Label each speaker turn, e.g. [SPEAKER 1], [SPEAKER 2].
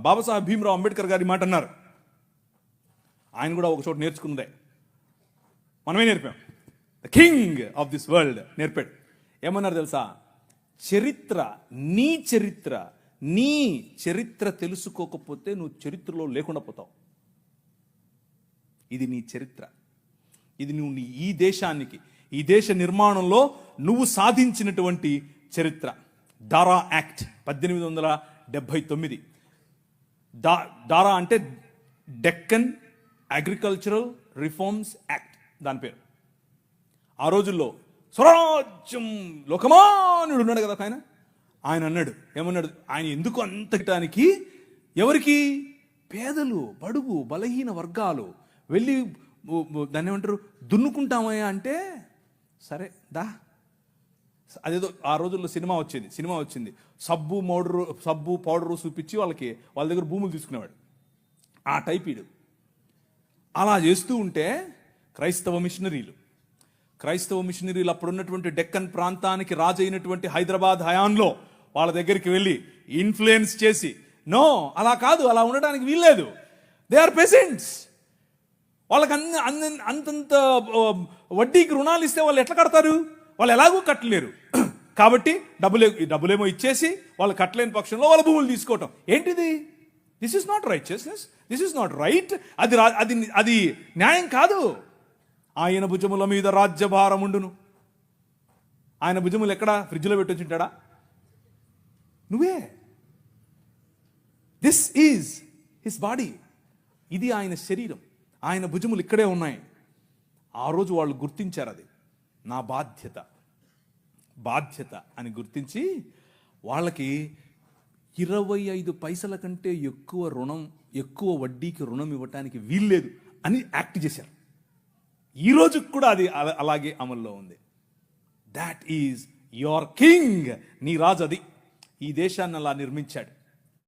[SPEAKER 1] బాబాసాహెబ్ భీమ్రావ్ అంబేద్కర్ గారి మాట అన్నారు. ఆయన కూడా ఒక చోట నేర్చుకున్నదే, మనమే నేర్పాం. The king of this world నేర్పాడు. ఏమన్నారు తెలుసా? నీ చరిత్ర తెలుసుకోకపోతే నువ్వు చరిత్రలో లేకుండా పోతావు. ఇది నీ చరిత్ర. ఇది నువ్వు ఈ దేశానికి, ఈ దేశ నిర్మాణంలో నువ్వు సాధించినటువంటి చరిత్ర. దారా యాక్ట్ 1879. దారా అంటే డెక్కన్ అగ్రికల్చరల్ రిఫార్మ్స్ యాక్ట్, దాని పేరు. ఆ రోజుల్లో స్వరాజ్యం లోకమాన్యుడు ఉన్నాడు కదా ఆయన అన్నాడు, ఏమన్నాడు? ఆయన ఎందుకు అంతటానికి, ఎవరికి? పేదలు, బడుగు, బలహీన వర్గాలు వెళ్ళి దాన్ని ఏమంటారు, దున్నుకుంటామయ్యా అంటే, సరే దా. అదేదో ఆ రోజుల్లో సినిమా వచ్చింది, సబ్బు పౌడరు చూపించి వాళ్ళ దగ్గర భూములు తీసుకునేవాడు. ఆ టైప్ ఈడు. అలా చేస్తూ ఉంటే క్రైస్తవ మిషనరీలు అప్పుడు ఉన్నటువంటి డెక్కన్ ప్రాంతానికి రాజు అయినటువంటి హైదరాబాద్ హయాంలో వాళ్ళ దగ్గరికి వెళ్ళి ఇన్ఫ్లుయెన్స్ చేసి, నో అలా కాదు, అలా ఉండడానికి వీల్లేదు, దే ఆర్ పెసెంట్స్, వాళ్ళకి అంతంత వడ్డీకి రుణాలు ఇస్తే వాళ్ళు ఎట్లా కడతారు? వాళ్ళు ఎలాగూ కట్టలేరు. కాబట్టి డబ్బులేమో ఇచ్చేసి వాళ్ళు కట్టలేని పక్షంలో వాళ్ళ భూములు తీసుకోవటం ఏంటిది? This is not righteousness, this is not right. అది న్యాయం కాదు. ఆయన భుజముల మీద రాజ్యభారముండును. ఆయన భుజములు ఎక్కడ? ఫ్రిడ్జ్లో పెట్టొచ్చుంటాడా? నువ్వే. This is his body. ఇది ఆయన శరీరం, ఆయన భుజములు ఇక్కడే ఉన్నాయి. ఆ రోజు వాళ్ళు గుర్తించారు, అది నా బాధ్యత అని గుర్తించి వాళ్ళకి 25 పైసల కంటే ఎక్కువ వడ్డీకి రుణం ఇవ్వటానికి వీల్లేదు అని యాక్ట్ చేశారు. ఈ రోజుకి కూడా అది అలాగే అమల్లో ఉంది. That is your king. నీ రాజు అది. ఈ దేశాన్ని అలా నిర్మించాడు.